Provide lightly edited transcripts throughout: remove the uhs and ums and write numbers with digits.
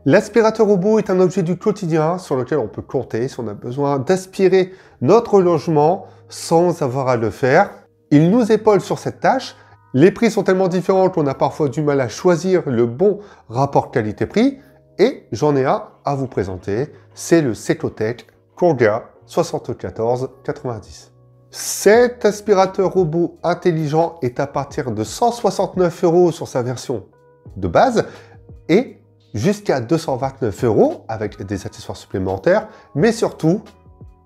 L'aspirateur robot est un objet du quotidien sur lequel on peut compter si on a besoin d'aspirer notre logement sans avoir à le faire. Il nous épaule sur cette tâche. Les prix sont tellement différents qu'on a parfois du mal à choisir le bon rapport qualité-prix. Et j'en ai un à vous présenter, c'est le Secotech Cordia 7490. Cet aspirateur robot intelligent est à partir de 169 € sur sa version de base et jusqu'à 229 € avec des accessoires supplémentaires, mais surtout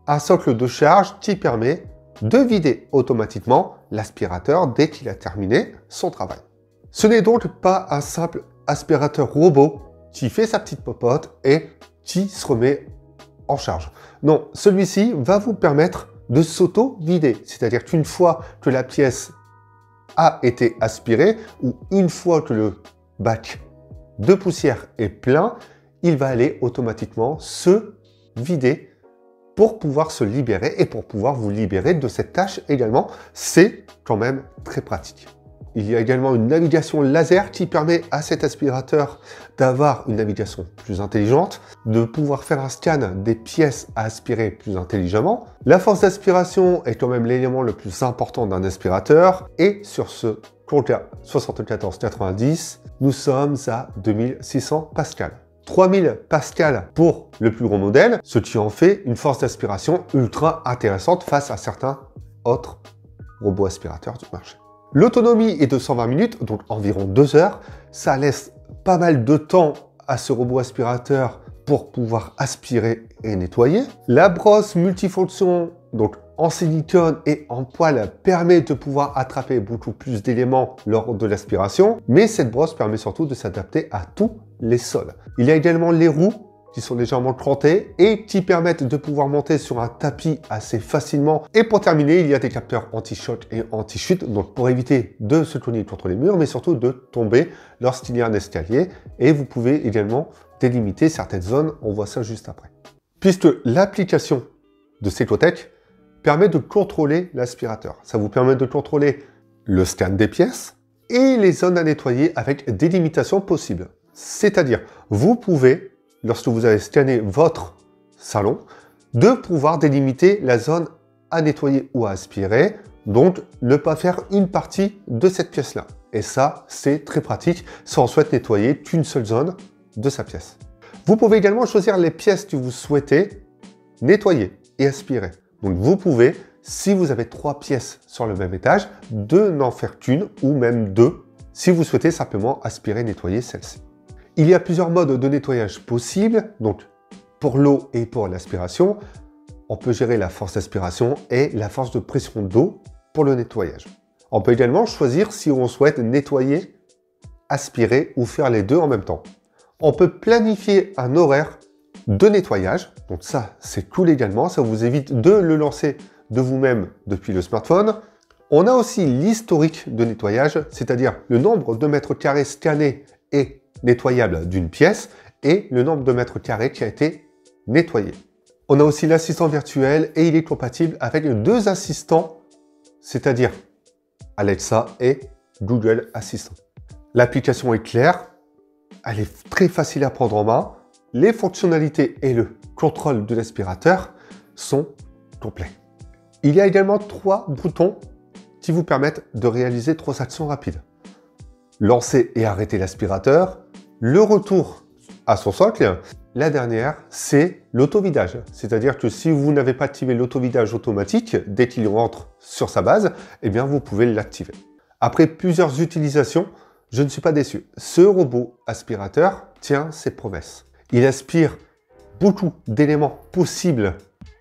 un socle de charge qui permet de vider automatiquement l'aspirateur dès qu'il a terminé son travail. Ce n'est donc pas un simple aspirateur robot qui fait sa petite popote et qui se remet en charge. Non, celui-ci va vous permettre de s'auto-vider, c'est-à-dire qu'une fois que la pièce a été aspirée ou une fois que le bac de poussière est plein, il va aller automatiquement se vider pour pouvoir se libérer et pour pouvoir vous libérer de cette tâche également. C'est quand même très pratique. Il y a également une navigation laser qui permet à cet aspirateur d'avoir une navigation plus intelligente, de pouvoir faire un scan des pièces à aspirer plus intelligemment. La force d'aspiration est quand même l'élément le plus important d'un aspirateur et sur ce Cordia 7490, nous sommes à 2600 pascal. 3000 pascal pour le plus gros modèle, ce qui en fait une force d'aspiration ultra intéressante face à certains autres robots aspirateurs du marché. L'autonomie est de 120 minutes, donc environ 2 heures. Ça laisse pas mal de temps à ce robot aspirateur pour pouvoir aspirer et nettoyer. La brosse multifonction, donc en silicone et en poil, permet de pouvoir attraper beaucoup plus d'éléments lors de l'aspiration, mais cette brosse permet surtout de s'adapter à tous les sols. Il y a également les roues qui sont légèrement crantées et qui permettent de pouvoir monter sur un tapis assez facilement. Et pour terminer, il y a des capteurs anti-choc et anti-chute, donc pour éviter de se cogner contre les murs, mais surtout de tomber lorsqu'il y a un escalier. Et vous pouvez également délimiter certaines zones, on voit ça juste après. Puisque l'application de Secotech permet de contrôler l'aspirateur. Ça vous permet de contrôler le scan des pièces et les zones à nettoyer avec des limitations possibles. C'est-à-dire, vous pouvez, lorsque vous avez scanné votre salon, de pouvoir délimiter la zone à nettoyer ou à aspirer, donc ne pas faire une partie de cette pièce-là. Et ça, c'est très pratique si on souhaite nettoyer qu'une seule zone de sa pièce. Vous pouvez également choisir les pièces que vous souhaitez nettoyer et aspirer. Donc vous pouvez, si vous avez 3 pièces sur le même étage, de n'en faire qu'une ou même 2, si vous souhaitez simplement aspirer et nettoyer celle-ci. Il y a plusieurs modes de nettoyage possibles, donc pour l'eau et pour l'aspiration. On peut gérer la force d'aspiration et la force de pression d'eau pour le nettoyage. On peut également choisir si on souhaite nettoyer, aspirer ou faire les deux en même temps. On peut planifier un horaire de nettoyage, donc ça c'est cool également, ça vous évite de le lancer de vous-même depuis le smartphone. On a aussi l'historique de nettoyage, c'est-à-dire le nombre de mètres carrés scannés et nettoyable d'une pièce et le nombre de mètres carrés qui a été nettoyé. On a aussi l'assistant virtuel et il est compatible avec 2 assistants, c'est-à-dire Alexa et Google Assistant. L'application est claire, elle est très facile à prendre en main, les fonctionnalités et le contrôle de l'aspirateur sont complets. Il y a également 3 boutons qui vous permettent de réaliser 3 actions rapides. Lancer et arrêter l'aspirateur, le retour à son socle. La dernière, c'est l'auto-vidage. C'est-à-dire que si vous n'avez pas activé l'auto-vidage automatique, dès qu'il rentre sur sa base, eh bien vous pouvez l'activer. Après plusieurs utilisations, je ne suis pas déçu. Ce robot aspirateur tient ses promesses. Il aspire beaucoup d'éléments possibles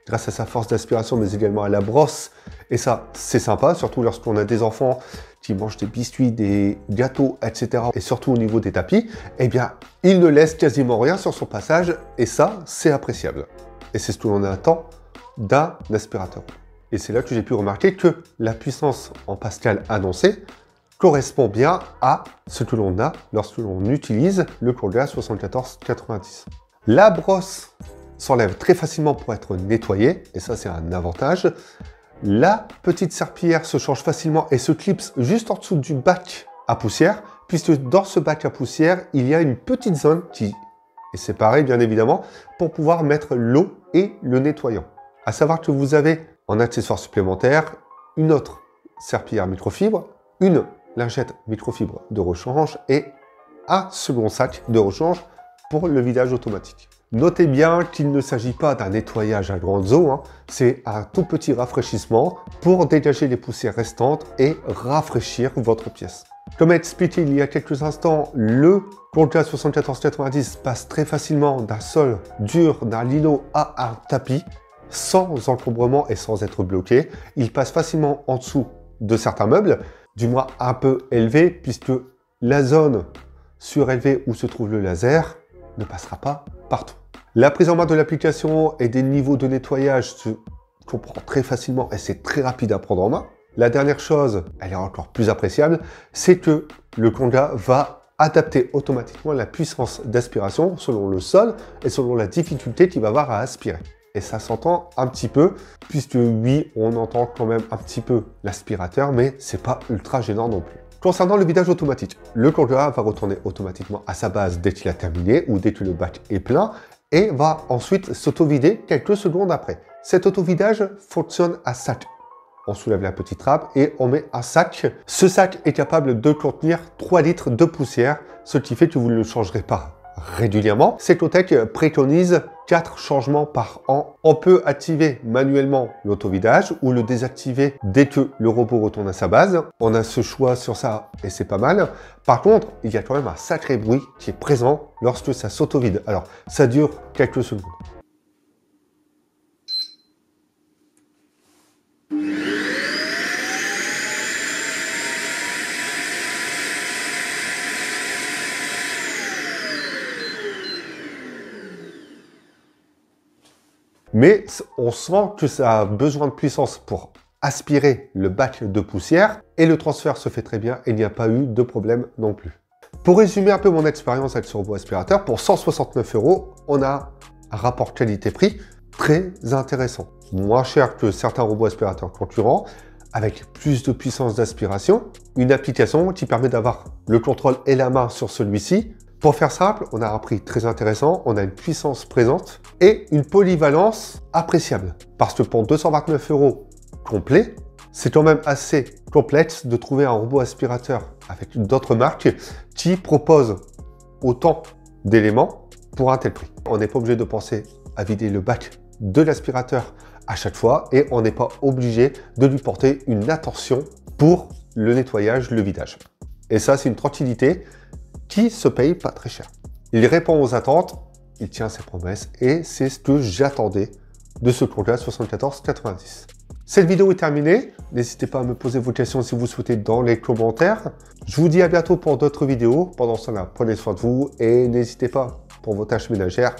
grâce à sa force d'aspiration, mais également à la brosse. Et ça, c'est sympa, surtout lorsqu'on a des enfants qui mangent des biscuits, des gâteaux, etc. Et surtout au niveau des tapis, eh bien, il ne laisse quasiment rien sur son passage. Et ça, c'est appréciable. Et c'est ce que l'on attend d'un aspirateur. Et c'est là que j'ai pu remarquer que la puissance en pascal annoncée correspond bien à ce que l'on a lorsque l'on utilise le Cordia 7490. La brosse s'enlève très facilement pour être nettoyée, et ça c'est un avantage. La petite serpillière se change facilement et se clipse juste en dessous du bac à poussière, puisque dans ce bac à poussière, il y a une petite zone qui Et c'est pareil, bien évidemment, pour pouvoir mettre l'eau et le nettoyant. À savoir que vous avez en accessoire supplémentaire une autre serpillière microfibre, une lingette microfibre de rechange et un second sac de rechange pour le vidage automatique. Notez bien qu'il ne s'agit pas d'un nettoyage à grande eau, hein. C'est un tout petit rafraîchissement pour dégager les poussières restantes et rafraîchir votre pièce. Comme expliqué il y a quelques instants, le Conga 7490 passe très facilement d'un sol dur, d'un lino à un tapis, sans encombrement et sans être bloqué. Il passe facilement en dessous de certains meubles, du moins un peu élevés, puisque la zone surélevée où se trouve le laser ne passera pas partout. La prise en main de l'application et des niveaux de nettoyage se comprend très facilement et c'est très rapide à prendre en main. La dernière chose, elle est encore plus appréciable, c'est que le Conga va adapter automatiquement la puissance d'aspiration selon le sol et selon la difficulté qu'il va avoir à aspirer. Et ça s'entend un petit peu, puisque oui, on entend quand même un petit peu l'aspirateur, mais c'est pas ultra gênant non plus. Concernant le vidage automatique, le Conga va retourner automatiquement à sa base dès qu'il a terminé ou dès que le bac est plein et va ensuite s'auto-vider quelques secondes après. Cet auto-vidage fonctionne à sac. On soulève la petite trappe et on met un sac. Ce sac est capable de contenir 3 litres de poussière, ce qui fait que vous ne le changerez pas régulièrement. Secotech préconise 4 changements par an. On peut activer manuellement l'auto-vidage ou le désactiver dès que le robot retourne à sa base. On a ce choix sur ça et c'est pas mal. Par contre, il y a quand même un sacré bruit qui est présent lorsque ça s'auto-vide. Alors, ça dure quelques secondes. Mais on sent que ça a besoin de puissance pour aspirer le bac de poussière et le transfert se fait très bien et il n'y a pas eu de problème non plus. Pour résumer un peu mon expérience avec ce robot aspirateur, pour 169 €, on a un rapport qualité-prix très intéressant. Moins cher que certains robots aspirateurs concurrents, avec plus de puissance d'aspiration, une application qui permet d'avoir le contrôle et la main sur celui-ci. Pour faire simple, on a un prix très intéressant, on a une puissance présente et une polyvalence appréciable. Parce que pour 229 € complet, c'est quand même assez complexe de trouver un robot aspirateur avec d'autres marques qui proposent autant d'éléments pour un tel prix. On n'est pas obligé de penser à vider le bac de l'aspirateur à chaque fois et on n'est pas obligé de lui porter une attention pour le nettoyage, le vidage. Et ça, c'est une tranquillité qui se paye pas très cher. Il répond aux attentes, il tient ses promesses et c'est ce que j'attendais de ce Conga 7490. Cette vidéo est terminée. N'hésitez pas à me poser vos questions si vous souhaitez dans les commentaires. Je vous dis à bientôt pour d'autres vidéos. Pendant ce temps-là, prenez soin de vous et n'hésitez pas pour vos tâches ménagères,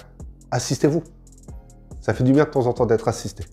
assistez-vous. Ça fait du bien de temps en temps d'être assisté.